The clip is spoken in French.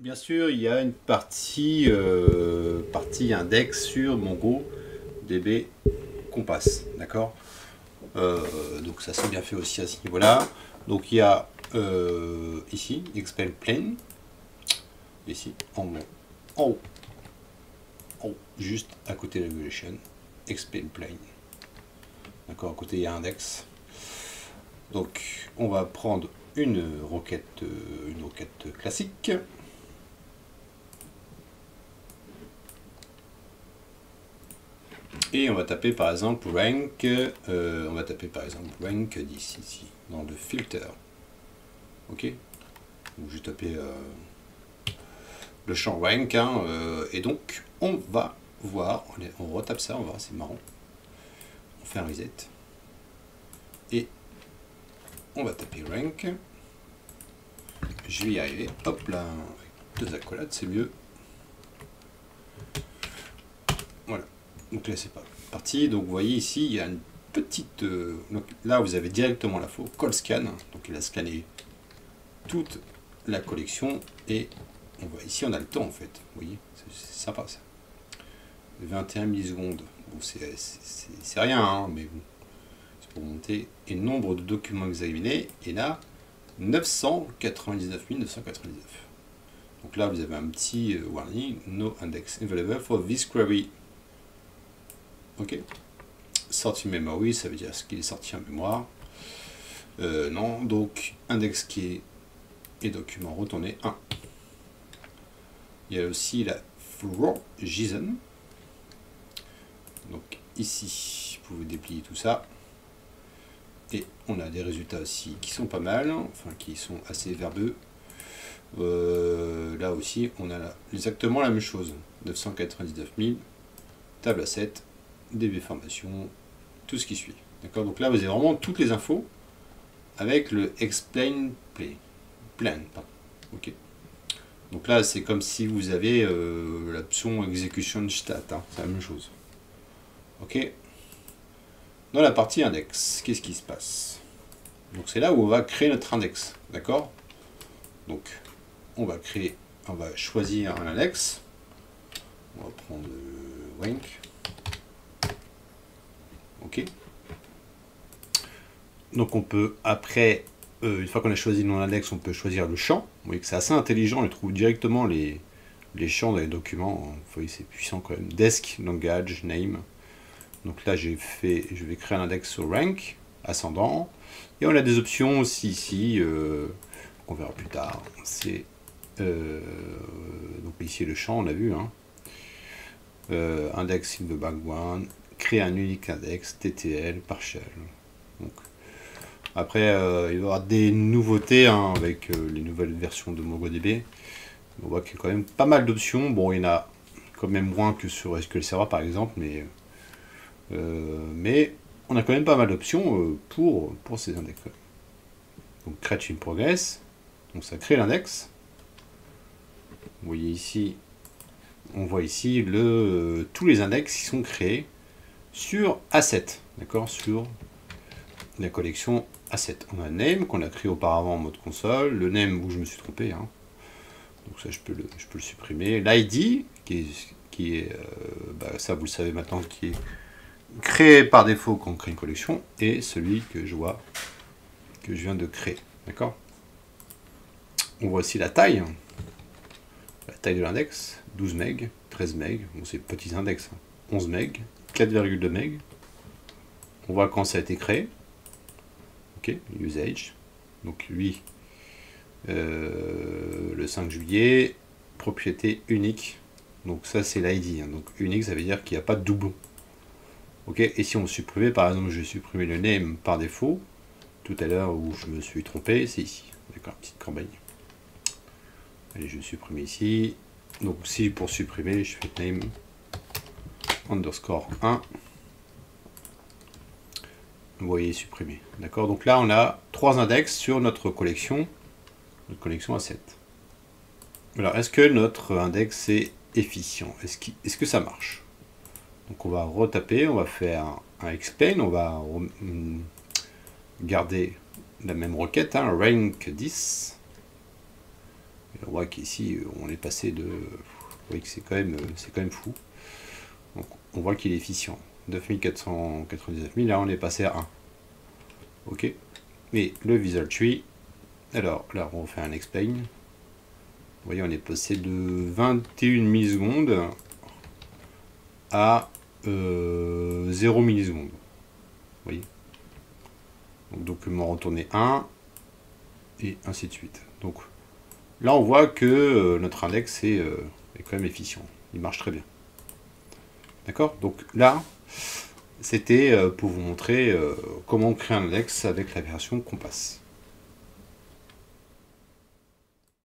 Bien sûr, il y a une partie index sur MongoDB Compass, d'accord. Donc ça c'est bien fait aussi à ce niveau-là. Donc il y a ici explain plain, ici en haut, juste à côté de l'evaluation, explain plain. D'accord, à côté il y a index. Donc on va prendre une requête classique. Et on va taper par exemple rank, rank 10 ici, dans le filter. Ok. Donc je vais taper le champ rank, hein, et donc on va voir, on retape ça, on va voir, c'est marrant. On fait un reset. Et on va taper rank. Je vais y arriver, hop là, avec deux accolades, c'est mieux. Voilà. Donc là c'est pas parti. Donc vous voyez ici il y a une petite. Donc là vous avez directement l'info call scan. Donc il a scanné toute la collection et on voit ici on a le temps en fait. Vous voyez, c'est sympa ça. 21 millisecondes. Bon c'est rien hein, mais bon. C'est pour monter. Et nombre de documents examinés. Et là 999 999. Donc là vous avez un petit warning. No index available for this query. Ok. Sorti memory, ça veut dire ce qu'il est sorti en mémoire. Non, donc index qui est document retourné 1. Il y a aussi la for JSON. Donc ici, vous pouvez déplier tout ça. Et on a des résultats aussi qui sont pas mal, enfin qui sont assez verbeux. Là aussi, on a exactement la même chose. 999 000, table à 7, DB formation, tout ce qui suit. D'accord. Donc là, vous avez vraiment toutes les infos avec le explain plan. Ok. Donc là, c'est comme si vous avez l'option execution stat. Hein, c'est la même chose. Ok. Dans la partie index, qu'est-ce qui se passe? Donc c'est là où on va créer notre index. D'accord. Donc on va choisir un index. On va prendre rank. Ok. Donc on peut après, une fois qu'on a choisi notre index, on peut choisir le champ. Vous voyez que c'est assez intelligent, on trouve directement les champs dans les documents. Vous voyez c'est puissant quand même. Desk, langage, name. Donc là je vais créer un index sur rank, ascendant. Et on a des options aussi ici, qu'on verra plus tard. C'est donc ici le champ, on a vu. Hein. Index in the background, créer un unique index, TTL, partial. Donc, après, il va y avoir des nouveautés hein, avec les nouvelles versions de MongoDB. On voit qu'il y a quand même pas mal d'options. Bon, il y en a quand même moins que sur SQL Server par exemple, mais on a quand même pas mal d'options pour ces index. Donc, create in progress. Donc, ça crée l'index. Vous voyez ici, on voit ici tous les index qui sont créés sur A7, d'accord, sur la collection A7. On a name qu'on a créé auparavant en mode console, le name où je me suis trompé, hein. Donc ça je peux le supprimer. L'ID qui est ça vous le savez maintenant, qui est créé par défaut quand on crée une collection, et celui que je viens de créer, d'accord. On voit aussi la taille de l'index, 12 MB, 13 MB, bon, c'est petits index, hein. 11 MB, 4,2 MB. On voit quand ça a été créé. Ok, usage. Donc lui, le 5 juillet, propriété unique. Donc ça c'est l'ID. Hein. Donc unique, ça veut dire qu'il n'y a pas de doublon. Ok, et si on supprimait, par exemple, je vais supprimer le name par défaut. Tout à l'heure où je me suis trompé, c'est ici. D'accord, petite campagne. Allez, je vais supprimer ici. Donc si pour supprimer, je fais name underscore 1. Vous voyez supprimer. D'accord. Donc là, on a 3 index sur notre collection A7. Alors, est-ce que notre index est efficient? Est-ce que ça marche? Donc, on va retaper, on va faire un explain, on va garder la même requête, hein, rank 10. Et on voit qu'ici, on est passé de... Vous voyez que c'est quand même fou. Donc, on voit qu'il est efficient. 9499 000, là on est passé à 1. Ok. Mais le Visual Tree, alors là on fait un explain. Vous voyez, on est passé de 21 millisecondes à 0 millisecondes. Vous voyez. Donc document retourné 1 et ainsi de suite. Donc là on voit que notre index est quand même efficient. Il marche très bien. D'accord. Donc là, c'était pour vous montrer comment créer un index avec la version Compass.